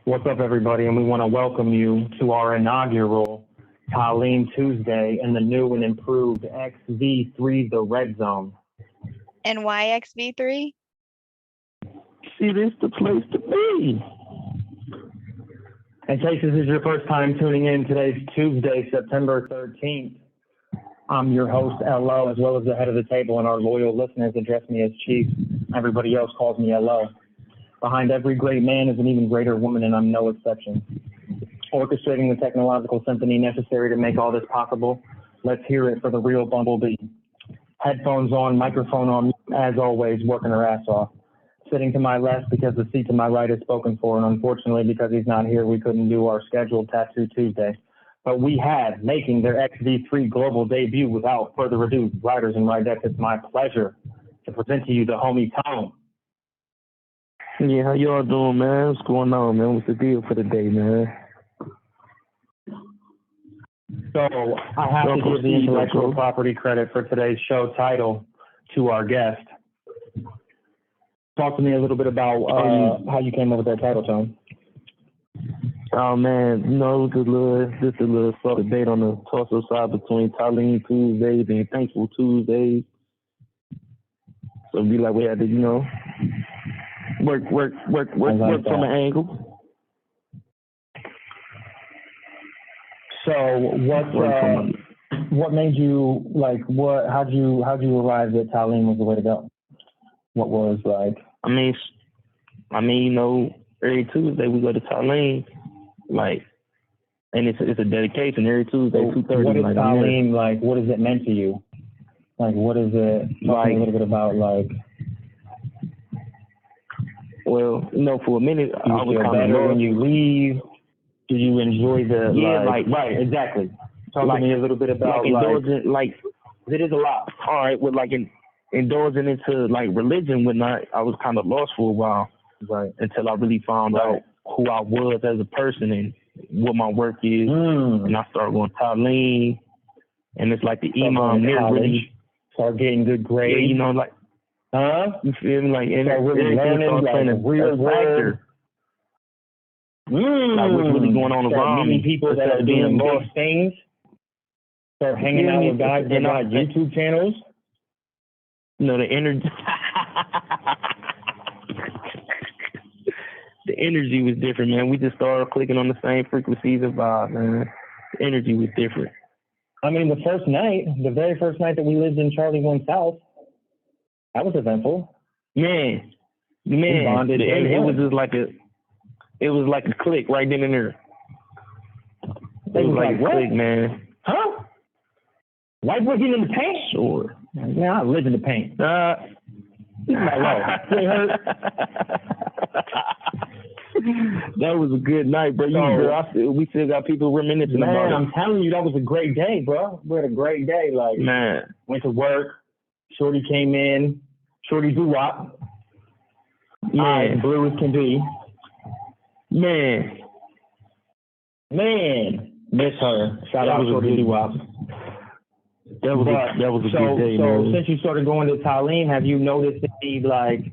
What's up, everybody? And we want to welcome you to our inaugural Taleem Tuesday in the new and improved XV3, the Red Zone. And why XV3? See, this the place to be. In case this is your first time tuning in, today's Tuesday, September 13th. I'm your host, LO, as well as the head of the table, and our loyal listeners address me as Chief. Everybody else calls me LO. Behind every great man is an even greater woman, and I'm no exception. Orchestrating the technological symphony necessary to make all this possible, let's hear it for the real Bumblebee. Headphones on, microphone on, as always, working her ass off. Sitting to my left because the seat to my right is spoken for, and unfortunately, because he's not here, we couldn't do our scheduled Tattoo Tuesday. But we had, making their XV3 global debut without further ado, riders and ridettes, it's my pleasure to present to you the homie Tom. Yeah, how y'all doing, man? What's going on, man? What's the deal for the day, man? So I have to give the intellectual property credit for today's show title to our guest. Talk to me a little bit about how you came up with that title, Tom. Oh, man, you know, just a little sort of debate on the torso side between Taleem Tuesdays and Thankful Tuesdays. So it'd be like we had to, you know, work from an angle. So what made you like how'd you arrive at Taleem was the way to go? What was like? I mean, you know, every Tuesday we go to Taleem, like, and it's a dedication every Tuesday, 2:30. What is like, Taleem like? What has it meant to you? Like, what is it? Talk a little bit about like. Well, you know, for a minute, Do you feel better when you leave? Do you enjoy the right? Exactly. Talk to me a little bit about indulging, it is a lot. All right, with indulging into like religion, whatnot. I was kind of lost for a while, right? Until I really found out who I was as a person and what my work is, and I started going to Taleem, and it's like the imam there really start getting good grades. Yeah, you know, like. You feel me? Like, and really learning like a real factor. Like what's really going on around meeting people that are doing big things. Start hanging out with guys that got YouTube channels. You know, the energy. The energy was different, man. We just started clicking on the same frequencies of vibe, man. The energy was different. I mean, the very first night that we lived in Charlie 1 South, that was eventful. Man. Bonded. It was just like a click right then and there. It was like a click, man. Huh? White boy getting in the paint? Sure. Yeah, I live in the paint. He's not low. That was a good night, bro. We still got people reminiscing about it. Man, I'm telling you, that was a great day, bro. We had a great day. Like, man, went to work. Shorty came in. Shorty doo-wop. Eyes blue as can be. Man. Miss her. Shout out Shorty doo-wop. That was a good day, man. So since you started going to Taleem, have you noticed any like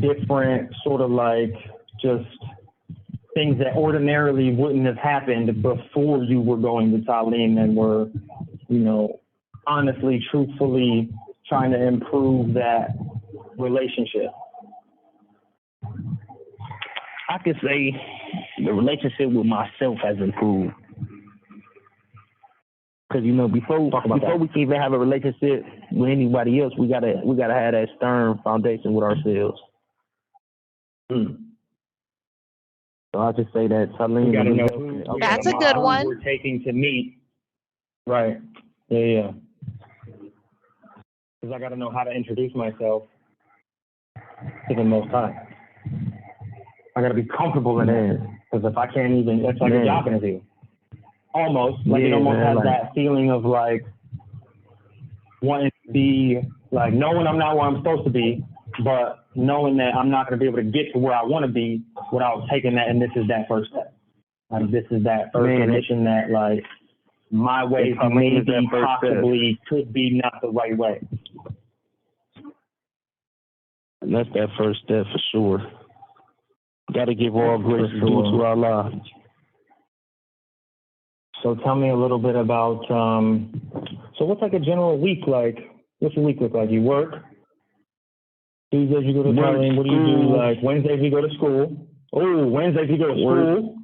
different sort of like just things that ordinarily wouldn't have happened before you were going to Taleem and were, you know, honestly, truthfully trying to improve that relationship? I could say the relationship with myself has improved. Because, you know, before we can even have a relationship with anybody else, we gotta have that stern foundation with ourselves. So I just say that Taleem. We gotta know who. That's a good one. We're taking to meet. Right. Yeah. Because I got to know how to introduce myself to the Most High. I got to be comfortable in it. Because if I can't even, it's like a job interview. Almost. Like it almost has that feeling of like wanting to be, like knowing I'm not where I'm supposed to be, but knowing that I'm not going to be able to get to where I want to be without taking that, and this is that first step. Like this is that first admission that like my way maybe possibly could be not the right way. And that's that first step for sure. Got to give all grace due to Allah. So tell me a little bit about, so what's like a general week like? What's your week look like? You work? Tuesdays you go to Taleem. What do you do? Like Wednesdays you go to school. Oh, Wednesdays you go to school.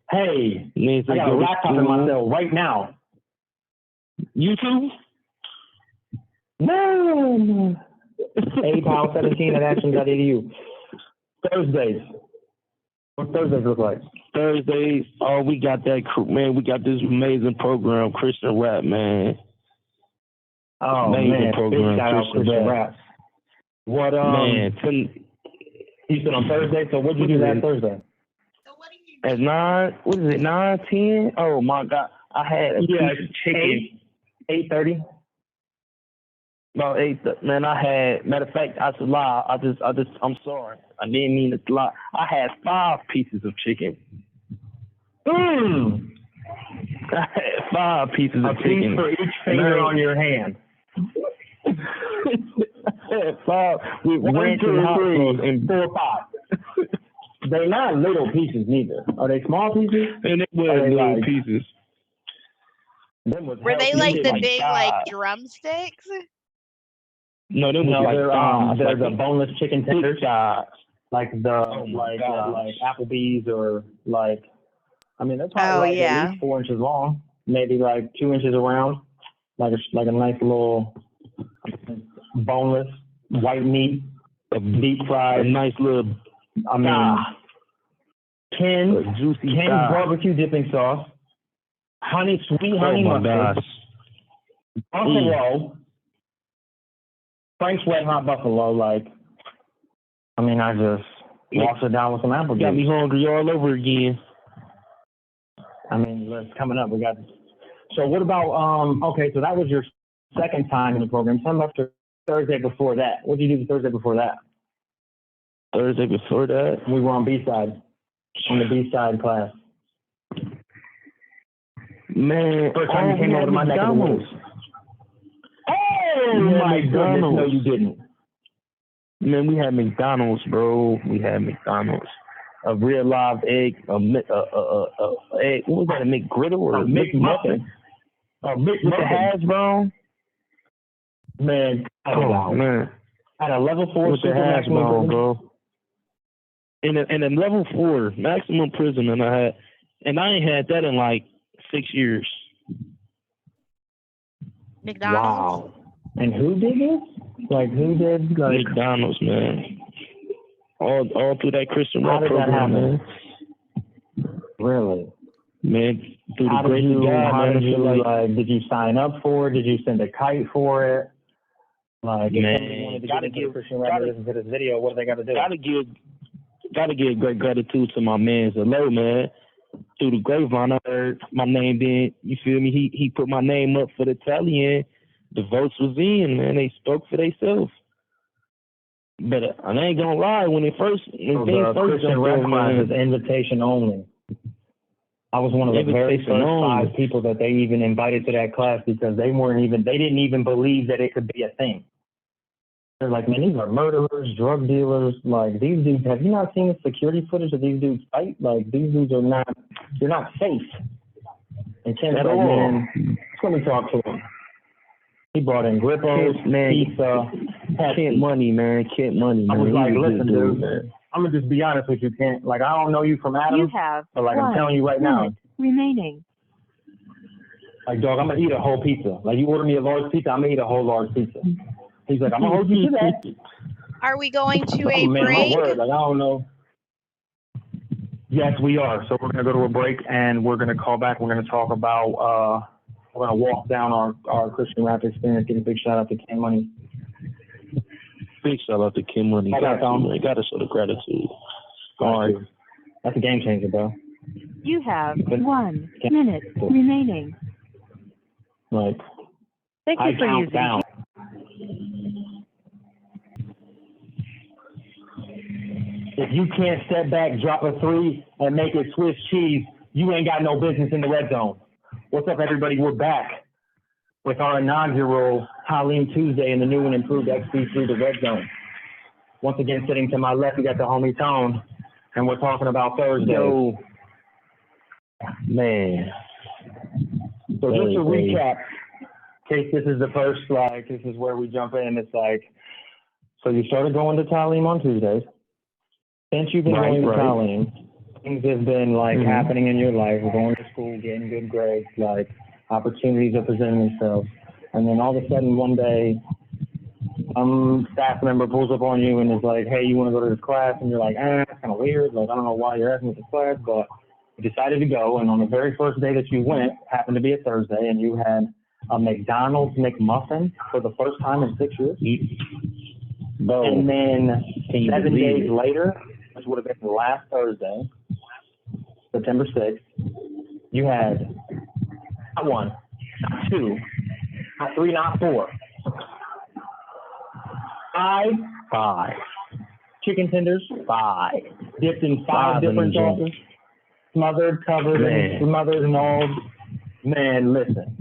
Hey, I got a laptop in my cell right now. YouTube? No. Powell 17 at action.edu. Thursdays. What Thursdays look like? Thursdays, oh, we got that crew, man. We got this amazing program, Christian Rap, man. Oh, amazing man. program, Big shout out Christian Rap. What, man, you said on Thursday, so what'd you do that Thursday? At 9, what is it, 9, 10? Oh, my God. I had a piece of chicken. 8:30? About 8, man, I had, matter of fact, I should lie. I'm sorry. I didn't mean to lie. I had 5 pieces of chicken. I had 5 pieces of chicken. Piece for each finger on your hand. I had 5 with ranch and hot sauce and 4 pots. They're not little pieces neither. Are they small pieces? And it was little pieces. Were they like the big like drumsticks? No, them was they're the boneless chicken tenders. Like like Applebee's or like, I mean, they're probably at least 4 inches long, maybe like 2 inches around, like a nice little boneless white meat, deep fried, a nice little. I mean, Ken's barbecue dipping sauce, sweet honey mustard, buffalo, Frank's Wet Hot Buffalo. Like, I mean, I just washed it down with some apple juice. Got me hungry all over again. I mean, it's coming up. We got. So what about okay? So that was your second time in the program. Tell me about your Thursday before that. What did you do the Thursday before that? Thursday before that, we were on B-side, on the B-side class. Man, first time you came over to my neck of the woods. Oh my goodness! No, you didn't. Man, we had McDonald's, bro. We had McDonald's. A real live egg, egg. What was that? A McGriddle or a McMuffin? With the hash brown. Man, man. At a level 4 with the hash brown, bro. In a level 4 maximum prison, and I ain't had that in like 6 years. McDonald's. Wow. And who did this? Like who did like McDonald's, man? All through that Christian Rap program, man. Really? Man, through the grace of God, how man. did you did you sign up for it? Did you send a kite for it? Like, if somebody wanted to get into Christian Rap and listen to this video, what do they got to do? Gotta give great gratitude to my man Zalo, man. Through the grapevine, I heard my name being, you feel me? He put my name up for the tally, and the votes was in, man. They spoke for themselves. But I ain't gonna lie, when things first Christian Rap class is invitation only. I was one of the very first 5 people that they even invited to that class because they didn't even believe that it could be a thing. They're like, man, these are murderers, drug dealers. Like, these dudes, have you not seen the security footage of these dudes fight? Like, these dudes they're not safe. And Ken's like, man, let me talk to him. He brought in Grippos, pizza, Kent money, man. Kent money, man. I was like, listen, dude, man. I'm going to just be honest with you, Kent. Like, I don't know you from Adam, but like, I'm telling you right now. Remaining. Like, dog, I'm going to eat a whole pizza. Like, you order me a large pizza, I'm going to eat a whole large pizza. He's like, I'm going to hold you to that. Are we going to a man, break? My word. Like, I don't know. Yes, we are. So we're going to go to a break, and we're going to call back. We're going to talk about, we're going to walk down our Christian Rap experience, give a big shout out to Ken Money. Big shout out to Ken Money. Got to show the gratitude. All right. That's a game changer, bro. You have 1 minute remaining. Like, thank you for using down. If you can't step back, drop a 3, and make it Swiss cheese, you ain't got no business in the red zone. What's up, everybody? We're back with our inaugural Taleem Tuesday in the new and improved XP3, the red zone. Once again, sitting to my left, you got the homie Tone, and we're talking about Thursday. Yo, man. So just to recap, in case this is the first, like, this is where we jump in, it's like, so you started going to Taleem on Tuesdays. Since you've been going to Taleem, things have been, like, happening in your life. You're going to school, getting good grades, like, opportunities are presenting themselves. And then all of a sudden, one day, some staff member pulls up on you and is like, hey, you want to go to this class? And you're like, that's kind of weird. Like, I don't know why you're asking me to class, but you decided to go. And on the very first day that you went, happened to be a Thursday, and you had a McDonald's McMuffin for the first time in 6 years. And then 7 days later, which would have been last Thursday, September 6th, you had not one, not two, not three, not four, five chicken tenders, dipped in five different sauces, smothered, covered, and smothered and all. Man, listen.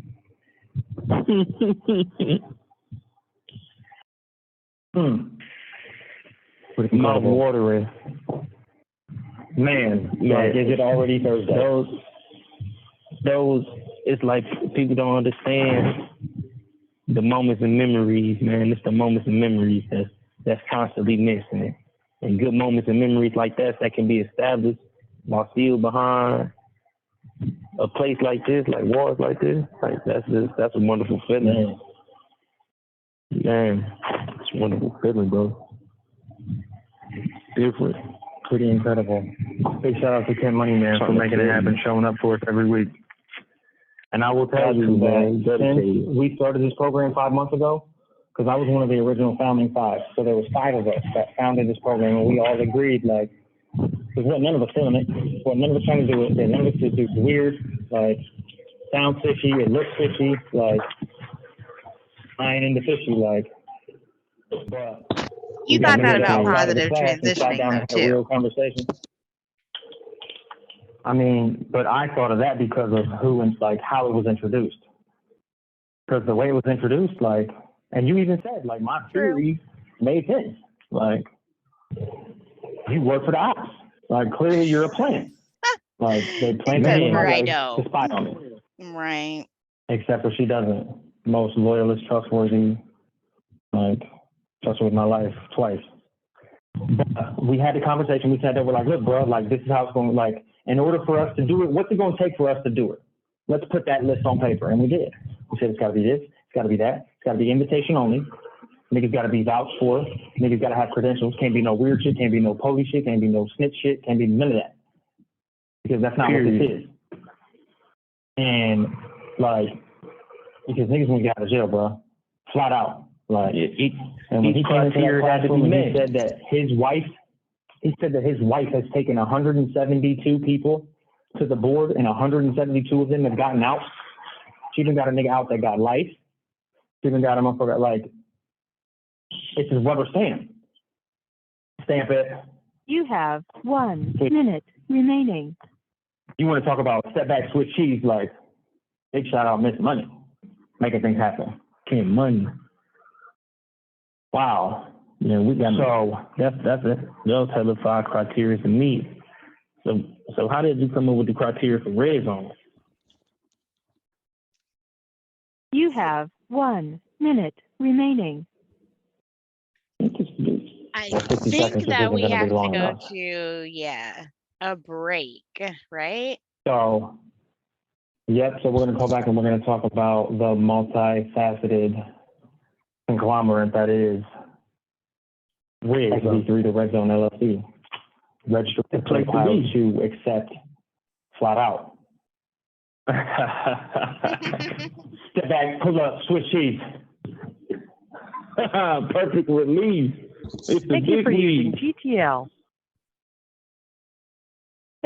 Mouth watering. Man, like, is it already Thursday? Those, it's like people don't understand the moments and memories, man. It's the moments and memories that's constantly missing. And good moments and memories like that can be established while still behind a place like this, like walls like this. Like that's a wonderful feeling. Man, it's a wonderful feeling, bro. Different. Pretty incredible. Big shout out to Ken Moneyman for making it happen, showing up for us every week. And I will tell you that since we started this program 5 months ago, because I was one of the original founding five, so there was 5 of us that founded this program, and we all agreed, like, because none of us feeling it, none of us trying to do it, none of us it's weird, like, sounds fishy, it looks fishy, like, I ain't into fishy, like, but you thought that about positive transitioning, though, too. Real conversation. I mean, but I thought of that because of who and, like, how it was introduced. Because the way it was introduced, like, and you even said, like, my theory made sense. Like, you work for the ops. Like, clearly you're a plant. Like, they planted me in my life to spy on me. Right. Except for she doesn't. Most loyalist, trustworthy, like, trusted with my life twice. But we had the conversation. We sat there. We're like, look, bro, like, this is how it's going. Like, in order for us to do it, what's it going to take for us to do it? Let's put that list on paper. And we did. We said it's got to be this. It's got to be that. It's got to be invitation only. Niggas got to be vouched for. Niggas got to have credentials. Can't be no weird shit. Can't be no police shit. Can't be no snitch shit. Can't be none of that. Because that's not what this is. And, like, because niggas want to get out of jail, bro. Flat out. Like, and when he came into that classroom, he said that his wife has taken 172 people to the board, and 172 of them have gotten out. She even got a nigga out that got life. She even got a motherfucker, like, it's his rubber stamp. Stamp it. You have 1 minute remaining. You want to talk about step back, switch cheese, like, big shout out, Miss Money, making things happen. King Money. Wow. Yeah, we got that's it. They'll tell us 5 criteria to meet. So how did you come up with the criteria for red zone? You have 1 minute remaining. I think that we have to go to, a break, right? So, so we're going to go back and we're going to talk about the multifaceted conglomerate that is SB3 to Red Zone LLC. Register to accept flat out. Step back, pull up, switch cheese. Perfect release. Thank you for using GTL.